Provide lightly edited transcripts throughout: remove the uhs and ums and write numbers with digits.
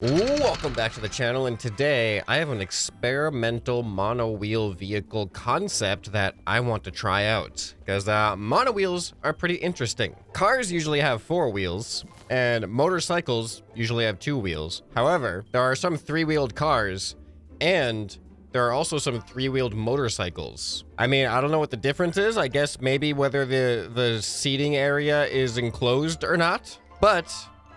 Welcome back to the channel, and today I have an experimental monowheel vehicle concept that I want to try out, because monowheels are pretty interesting. Cars usually have 4 wheels, and motorcycles usually have 2 wheels. However, there are some 3-wheeled cars, and there are also some 3-wheeled motorcycles. I mean, I don't know what the difference is. I guess maybe whether the seating area is enclosed or not, but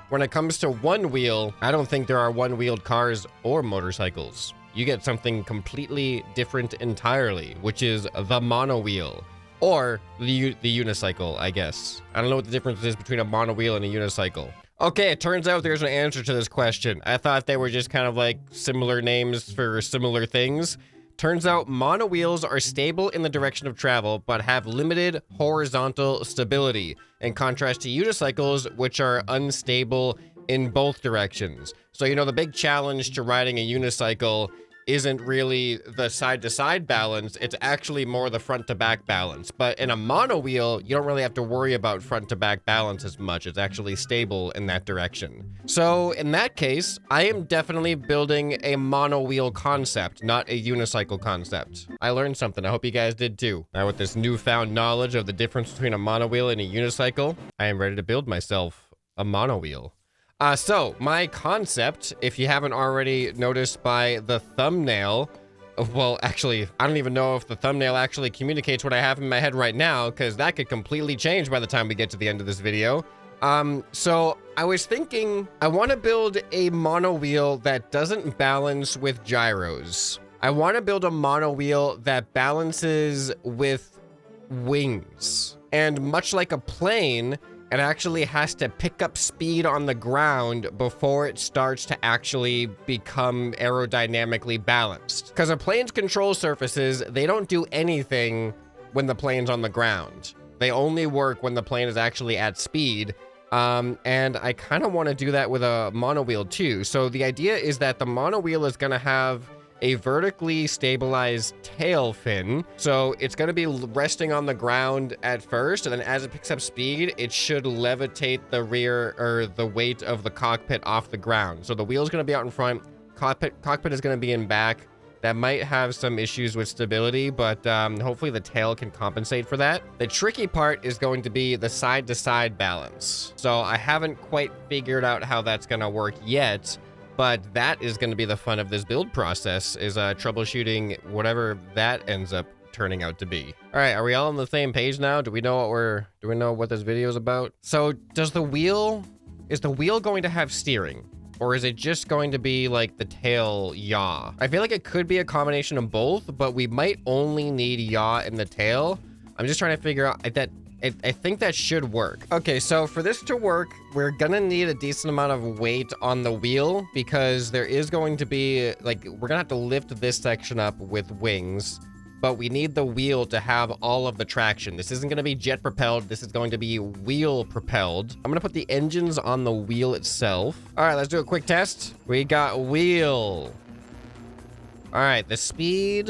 when it comes to one wheel, I don't think there are one-wheeled cars or motorcycles. You get something completely different entirely, which is the monowheel, or the unicycle, I guess. I don't know what the difference is between a monowheel and a unicycle. Okay, it turns out there's an answer to this question. I thought they were just kind of like similar names for similar things. Turns out monowheels are stable in the direction of travel, but have limited horizontal stability, in contrast to unicycles, which are unstable in both directions. So, you know, the big challenge to riding a unicycle isn't really the side-to-side balance, it's actually more the front-to-back balance. But in a monowheel, you don't really have to worry about front-to-back balance as much. It's actually stable in that direction. So in that case, I am definitely building a monowheel concept, not a unicycle concept. I learned something. I hope you guys did too. Now with this newfound knowledge of the difference between a monowheel and a unicycle, I am ready to build myself a monowheel. So my concept, if you haven't already noticed by the thumbnail, well, actually, I don't even know if the thumbnail actually communicates what I have in my head right now, because that could completely change by the time we get to the end of this video. So I was thinking, I want to build a monowheel that doesn't balance with gyros. I want to build a monowheel that balances with wings. And much like a plane, it actually has to pick up speed on the ground before it starts to actually become aerodynamically balanced. Because a plane's control surfaces, they don't do anything when the plane's on the ground. They only work when the plane is actually at speed. And I kind of want to do that with a monowheel too. So the idea is that the monowheel is going to have a vertically stabilized tail fin. So it's going to be resting on the ground at first, and then as it picks up speed, it should levitate the rear or the weight of the cockpit off the ground. So the wheel's going to be out in front, cockpit is going to be in back. That might have some issues with stability, but hopefully the tail can compensate for that. The tricky part is going to be the side-to-side balance. So I haven't quite figured out how that's going to work yet, but that is going to be the fun of this build process, is troubleshooting whatever that ends up turning out to be. All right, are we all on the same page now? Do we know what this video is about? So is the wheel going to have steering? Or is it just going to be like the tail yaw? I feel like it could be a combination of both, but we might only need yaw in the tail. I'm just trying to figure out that. I think that should work. Okay, so for this to work, we're gonna need a decent amount of weight on the wheel, because there is going to be, like, we're gonna have to lift this section up with wings, but we need the wheel to have all of the traction. This isn't gonna be jet propelled, this is going to be wheel propelled. I'm gonna put the engines on the wheel itself. All right, let's do a quick test. We got wheel. All right, the speed,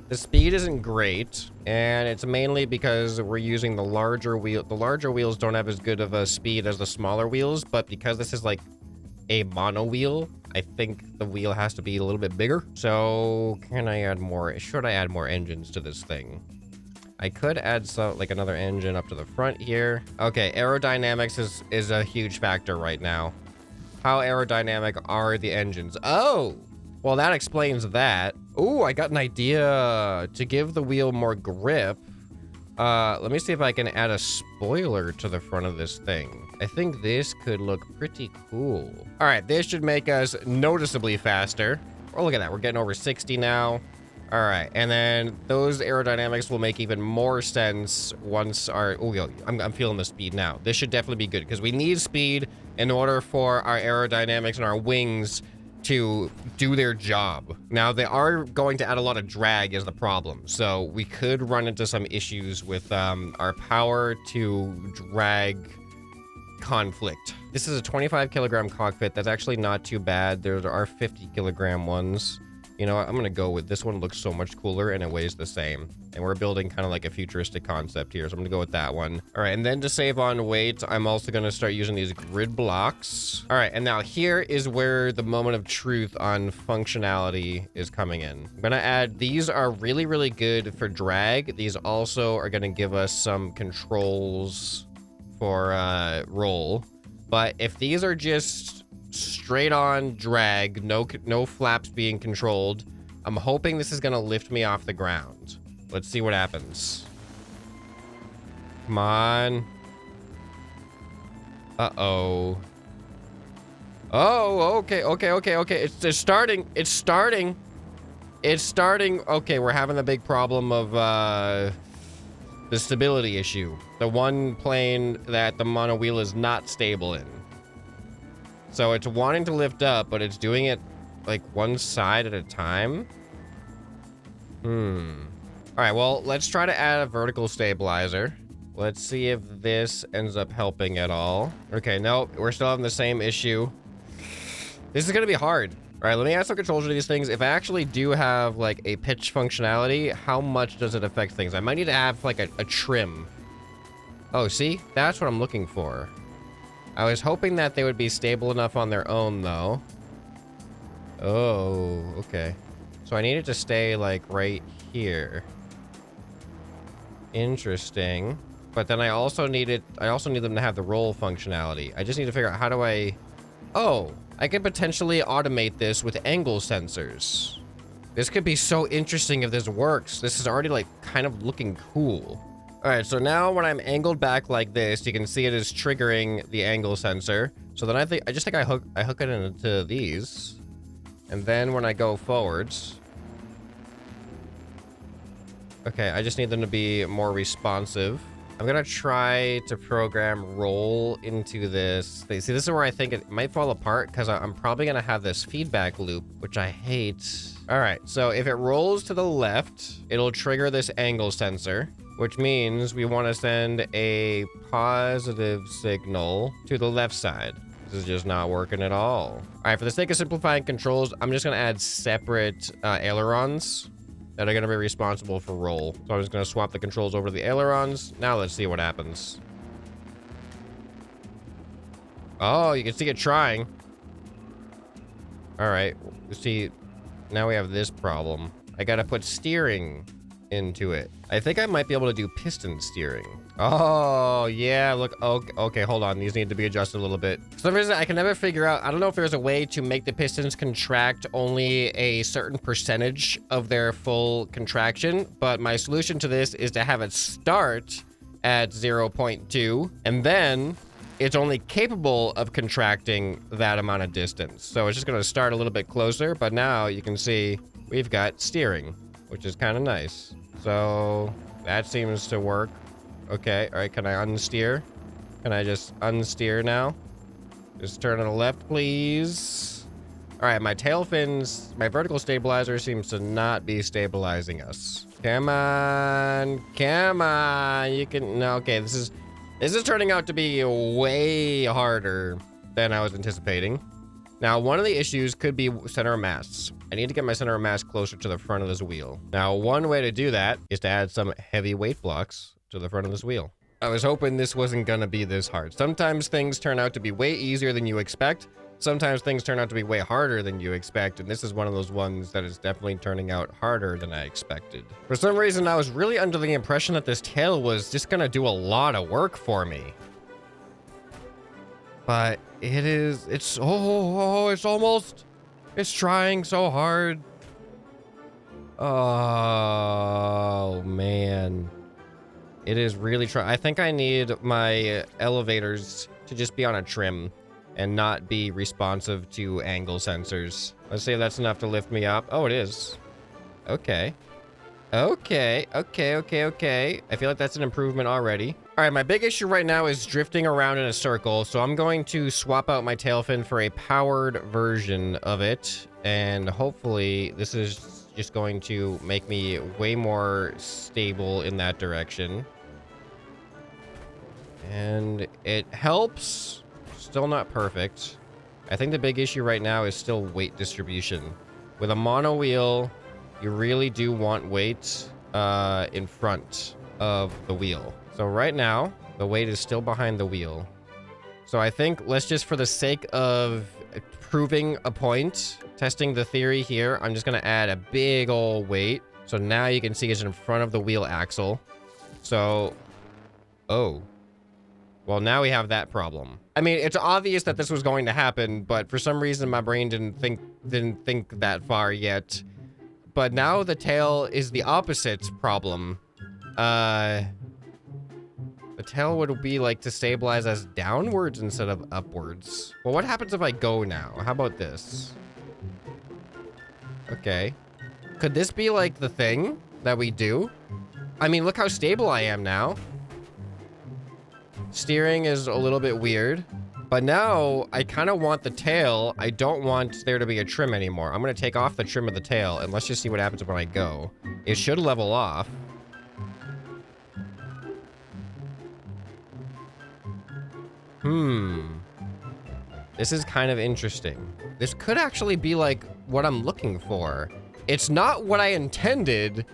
the speed isn't great, and it's mainly because we're using the larger wheel. The larger wheels don't have as good of a speed as the smaller wheels, but because this is like a mono wheel, I think the wheel has to be a little bit bigger. So can I add more? Should I add more engines to this thing? I could add like another engine up to the front here. Okay, aerodynamics is a huge factor right now. How aerodynamic are the engines? Oh! Well, that explains that. Ooh, I got an idea to give the wheel more grip. Let me see if I can add a spoiler to the front of this thing. I think this could look pretty cool. All right, this should make us noticeably faster. Oh, look at that. We're getting over 60 now. All right, and then those aerodynamics will make even more sense once our... Oh, I'm feeling the speed now. This should definitely be good, because we need speed in order for our aerodynamics and our wings to do their job. Now, they are going to add a lot of drag is the problem, so we could run into some issues with our power to drag conflict. This is a 25 kilogram cockpit. That's actually not too bad. There are 50 kilogram ones. You know what? I'm gonna go with this one. Looks so much cooler and it weighs the same. And we're building kind of like a futuristic concept here. So I'm gonna go with that one. All right, and then to save on weight, I'm also gonna start using these grid blocks. All right, and now here is where the moment of truth on functionality is coming in. I'm gonna add, these are really, really good for drag. These also are gonna give us some controls for roll. But if these are just straight on drag, no flaps being controlled, I'm hoping this is gonna lift me off the ground. Let's see what happens. Come on. Uh-oh. Oh, okay. It's starting. Okay, we're having a big problem of the stability issue. The one plane that the monowheel is not stable in. So it's wanting to lift up, but it's doing it like one side at a time. All right, well, let's try to add a vertical stabilizer. Let's see if this ends up helping at all. Okay, no, we're still having the same issue. This is gonna be hard. All right, let me add some controls to these things. If I actually do have like a pitch functionality, how much does it affect things? I might need to have like a trim. Oh, see? That's what I'm looking for. I was hoping that they would be stable enough on their own, though. Oh, okay. So I need it to stay, like, right here. Interesting. But then I also need them to have the roll functionality. I just need to figure out how do I... Oh, I could potentially automate this with angle sensors. This could be so interesting if this works. This is already, like, kind of looking cool. All right, so now when I'm angled back like this, you can see it is triggering the angle sensor. So then I just think I hook it into these. And then when I go forwards... Okay, I just need them to be more responsive. I'm gonna try to program roll into this. See, this is where I think it might fall apart because I'm probably gonna have this feedback loop, which I hate. All right, so if it rolls to the left, it'll trigger this angle sensor, which means we want to send a positive signal to the left side. This is just not working at all. All right, for the sake of simplifying controls, I'm just gonna add separate ailerons that are going to be responsible for roll. So I'm just going to swap the controls over to the ailerons. Now let's see what happens. Oh, you can see it trying. All right. See, now we have this problem. I got to put steering into it. I think I might be able to do piston steering. Oh, yeah, look. Okay, hold on. These need to be adjusted a little bit. For some reason, I can never figure out. I don't know if there's a way to make the pistons contract only a certain percentage of their full contraction, but my solution to this is to have it start at 0.2, and then it's only capable of contracting that amount of distance. So it's just going to start a little bit closer, but now you can see we've got steering, which is kind of nice. So that seems to work. Okay, all right, can I unsteer? Can I just unsteer now? Just turn to the left, please. All right, my tail fins, my vertical stabilizer seems to not be stabilizing us. Come on, you can, no, okay, this is turning out to be way harder than I was anticipating. Now, one of the issues could be center of mass. I need to get my center of mass closer to the front of this wheel. Now, one way to do that is to add some heavy weight blocks to the front of this wheel. I was hoping this wasn't gonna be this hard. Sometimes things turn out to be way easier than you expect. Sometimes things turn out to be way harder than you expect, and this is one of those ones that is definitely turning out harder than I expected. For some reason, I was really under the impression that this tail was just gonna do a lot of work for me. But it's trying so hard. Oh, man. It is really trying. I think I need my elevators to just be on a trim and not be responsive to angle sensors. Let's see if that's enough to lift me up. Oh, it is. Okay. Okay. I feel like that's an improvement already. All right, my big issue right now is drifting around in a circle, so I'm going to swap out my tail fin for a powered version of it, and hopefully this is just going to make me way more stable in that direction. And it helps. Still not perfect. I think the big issue right now is still weight distribution. With a mono wheel, you really do want weight in front of the wheel. So right now, the weight is still behind the wheel. So I think let's just, for the sake of proving a point, testing the theory here, I'm just gonna add a big old weight. So now you can see it's in front of the wheel axle. So, oh. Well, now we have that problem. I mean, it's obvious that this was going to happen, but for some reason my brain didn't think that far yet. But now the tail is the opposite problem. The tail would be like to stabilize us downwards instead of upwards. Well, what happens if I go now? How about this? Okay. Could this be like the thing that we do? I mean, look how stable I am now. Steering is a little bit weird, but now I kind of want the tail. I don't want there to be a trim anymore. I'm going to take off the trim of the tail, and let's just see what happens when I go. It should level off. This is kind of interesting. This could actually be like what I'm looking for. It's not what I intended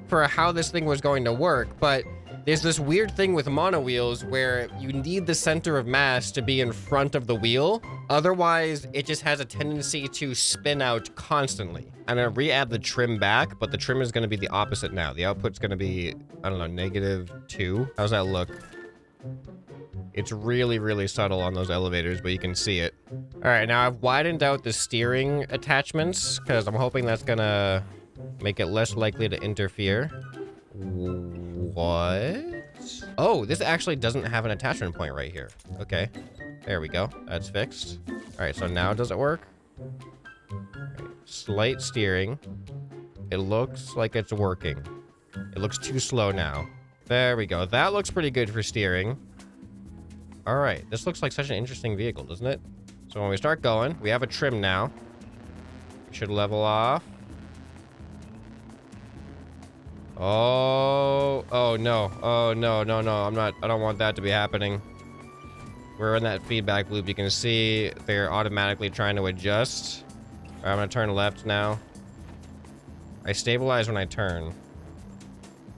for how this thing was going to work, but there's this weird thing with monowheels where you need the center of mass to be in front of the wheel. Otherwise, it just has a tendency to spin out constantly. I'm gonna re-add the trim back, but the trim is gonna be the opposite now. The output's gonna be, I don't know, -2. How's that look? It's really, really subtle on those elevators, but you can see it. All right, now I've widened out the steering attachments because I'm hoping that's gonna make it less likely to interfere. What? Oh, this actually doesn't have an attachment point right here. Okay, there we go. That's fixed. All right, so now does it work? Okay. Slight steering. It looks like it's working. It looks too slow now. There we go. That looks pretty good for steering. All right, this looks like such an interesting vehicle, doesn't it? So when we start going, we have a trim now. We should level off. Oh no. Oh no, no, no. I don't want that to be happening. We're in that feedback loop. You can see they're automatically trying to adjust. All right, I'm gonna turn left now. I stabilize when I turn.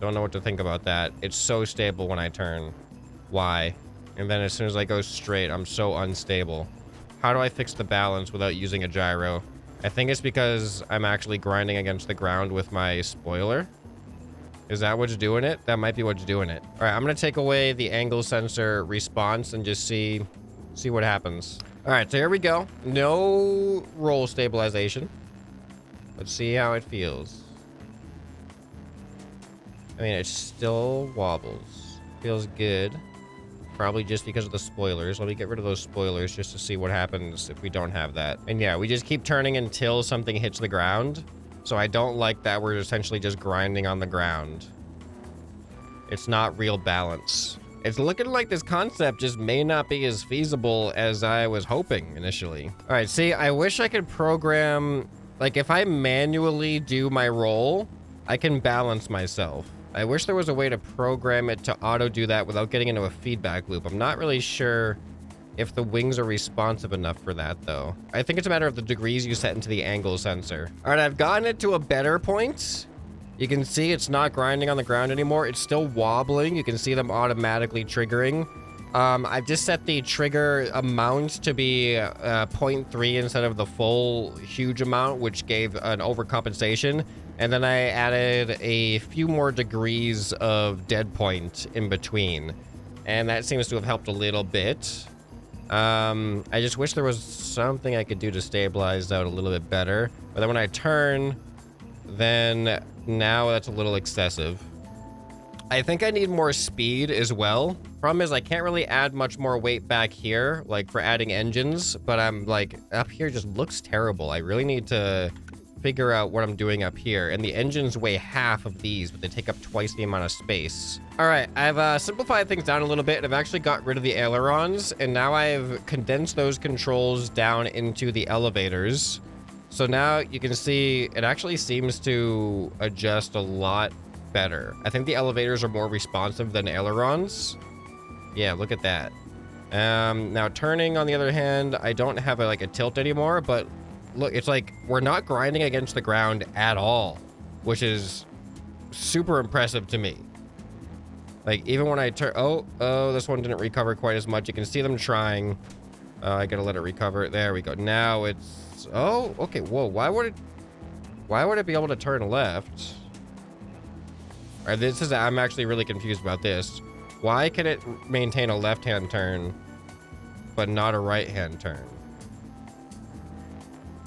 Don't know what to think about that. It's so stable when I turn. Why? And then as soon as I go straight, I'm so unstable. How do I fix the balance without using a gyro? I think it's because I'm actually grinding against the ground with my spoiler. Is that what's doing it? That might be what's doing it. All right, I'm gonna take away the angle sensor response and just see what happens. All right, so here we go. No roll stabilization. Let's see how it feels. I mean, it still wobbles. Feels good. Probably just because of the spoilers. Let me get rid of those spoilers just to see what happens if we don't have that. And yeah, we just keep turning until something hits the ground. So I don't like that we're essentially just grinding on the ground. It's not real balance. It's looking like this concept just may not be as feasible as I was hoping initially. All right, see, I wish I could program, like if I manually do my roll, I can balance myself. I wish there was a way to program it to auto do that without getting into a feedback loop. I'm not really sure if the wings are responsive enough for that, though. I think it's a matter of the degrees you set into the angle sensor. All right, I've gotten it to a better point. You can see it's not grinding on the ground anymore. It's still wobbling. You can see them automatically triggering. I've just set the trigger amount to be 0.3 instead of the full huge amount, which gave an overcompensation. And then I added a few more degrees of dead point in between. And that seems to have helped a little bit. I just wish there was something I could do to stabilize out a little bit better. But then when I turn, then now that's a little excessive. I think I need more speed as well. Problem is I can't really add much more weight back here, like for adding engines, but I'm like, up here just looks terrible. I really need to figure out what I'm doing up here. And the engines weigh half of these, but they take up twice the amount of space. All right, I've simplified things down a little bit, and I've actually got rid of the ailerons, and now I've condensed those controls down into the elevators. So now you can see it actually seems to adjust a lot better. I think the elevators are more responsive than ailerons. Yeah, look at that. Now turning, on the other hand, I don't have like a tilt anymore, but look, it's like we're not grinding against the ground at all, which is super impressive to me. Like, even when I turn... Oh, this one didn't recover quite as much. You can see them trying. I gotta let it recover. There we go. Now it's... Oh, okay. Whoa, why would it be able to turn left? All right, this is... I'm actually really confused about this. Why can it maintain a left-hand turn, but not a right-hand turn?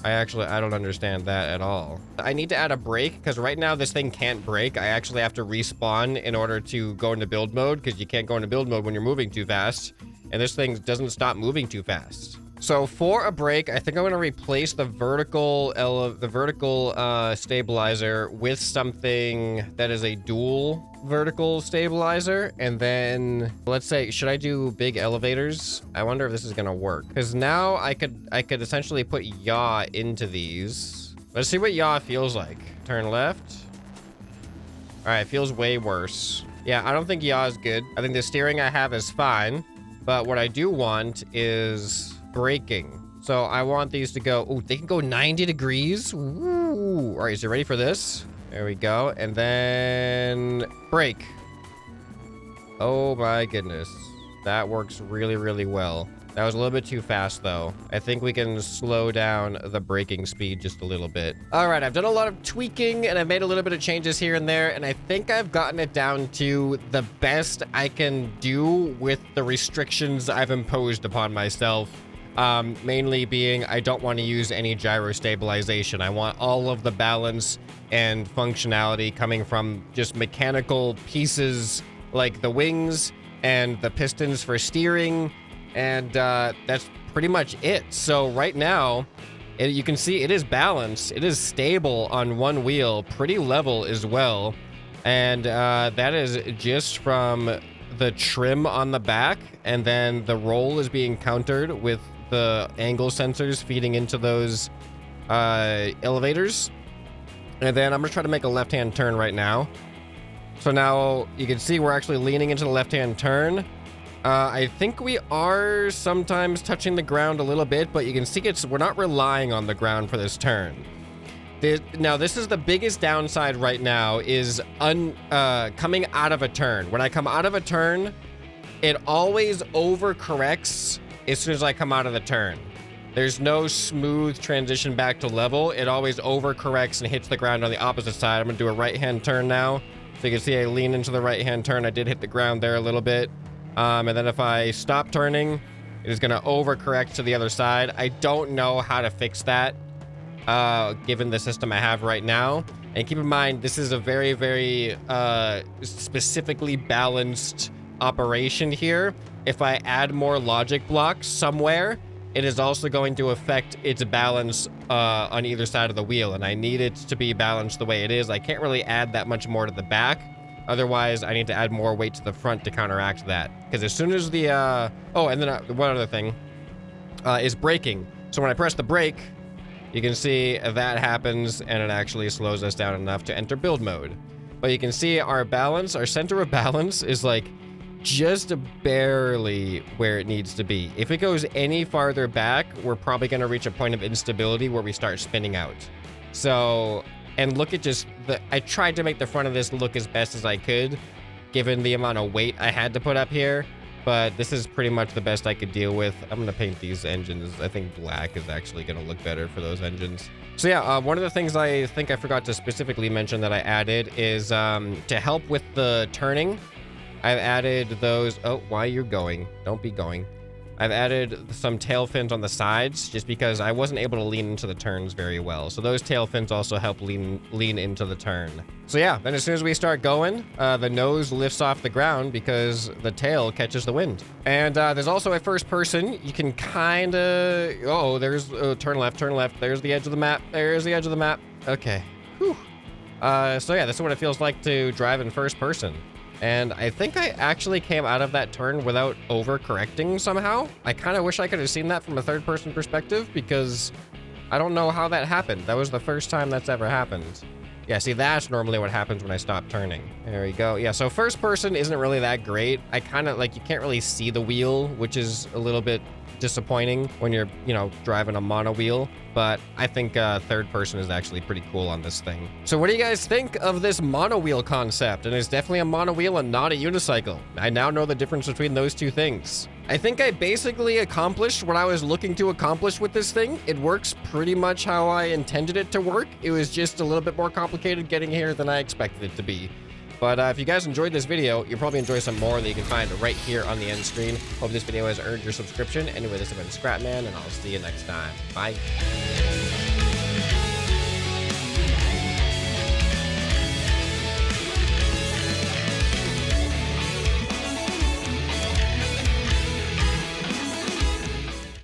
I don't understand that at all. I need to add a brake because right now this thing can't brake. I actually have to respawn in order to go into build mode because you can't go into build mode when you're moving too fast. And this thing doesn't stop moving too fast. So for a brake, I think I'm going to replace the vertical stabilizer with something that is a dual vertical stabilizer. And then let's say, should I do big elevators? I wonder if this is going to work because now I could essentially put yaw into these. Let's see what yaw feels like. Turn left. All right, feels way worse. Yeah, I don't think yaw is good. I think the steering I have is fine, but what I do want is braking. So I want these to go, oh, they can go 90 degrees. Ooh. All right, is you ready for this? There we go. And then brake. Oh my goodness. That works really, really well. That was a little bit too fast though. I think we can slow down the braking speed just a little bit. All right, I've done a lot of tweaking and I've made a little bit of changes here and there. And I think I've gotten it down to the best I can do with the restrictions I've imposed upon myself. Mainly being, I don't want to use any gyro stabilization. I want all of the balance and functionality coming from just mechanical pieces like the wings and the pistons for steering. And that's pretty much it. So right now, you can see it is balanced. It is stable on one wheel, pretty level as well. And that is just from the trim on the back. And then the roll is being countered with the angle sensors feeding into those elevators. And then I'm gonna try to make a left-hand turn right now. So now you can see we're actually leaning into the left-hand turn. I think we are sometimes touching the ground a little bit, but you can see we're not relying on the ground for this turn. Now, this is the biggest downside right now is coming out of a turn. When I come out of a turn, it always overcorrects as soon as I come out of the turn. There's no smooth transition back to level. It always overcorrects and hits the ground on the opposite side. I'm gonna do a right-hand turn now. So you can see I lean into the right-hand turn. I did hit the ground there a little bit. And then if I stop turning, it is gonna overcorrect to the other side. I don't know how to fix that, given the system I have right now. And keep in mind, this is a very, very specifically balanced operation here. If I add more logic blocks somewhere, it is also going to affect its balance on either side of the wheel. And I need it to be balanced the way it is. I can't really add that much more to the back. Otherwise, I need to add more weight to the front to counteract that. Because as soon as the... Oh, and then one other thing is braking. So when I press the brake, you can see that happens and it actually slows us down enough to enter build mode. But you can see our balance, our center of balance is like just barely where it needs to be. If it goes any farther back, we're probably going to reach a point of instability where we start spinning out. So, and look at just I tried to make the front of this look as best as I could, given the amount of weight I had to put up here. But this is pretty much the best I could deal with. I'm going to paint these engines. I think black is actually going to look better for those engines. So yeah, one of the things I think I forgot to specifically mention that I added is to help with the turning. I've added those... Oh, why you're going? Don't be going. I've added some tail fins on the sides just because I wasn't able to lean into the turns very well. So those tail fins also help lean into the turn. So yeah, then as soon as we start going, the nose lifts off the ground because the tail catches the wind. And there's also a first person. You can kind of... Oh, there's... turn left, turn left. There's the edge of the map. There's the edge of the map. Okay. Whew. So yeah, this is what it feels like to drive in first person. And I think I actually came out of that turn without overcorrecting somehow. I kind of wish I could have seen that from a third-person perspective because I don't know how that happened. That was the first time that's ever happened. Yeah, see, that's normally what happens when I stop turning. There we go. Yeah, so first person isn't really that great. I kind of, like, you can't really see the wheel, which is a little bit disappointing when you're, you know, driving a monowheel. But I think third person is actually pretty cool on this thing. So what do you guys think of this monowheel concept? And it's definitely a monowheel and not a unicycle. I now know the difference between those two things. I think I basically accomplished what I was looking to accomplish with this thing. It works pretty much how I intended it to work. It was just a little bit more complicated getting here than I expected it to be. But if you guys enjoyed this video, you'll probably enjoy some more that you can find right here on the end screen. Hope this video has earned your subscription. Anyway, this has been ScrapMan, and I'll see you next time. Bye.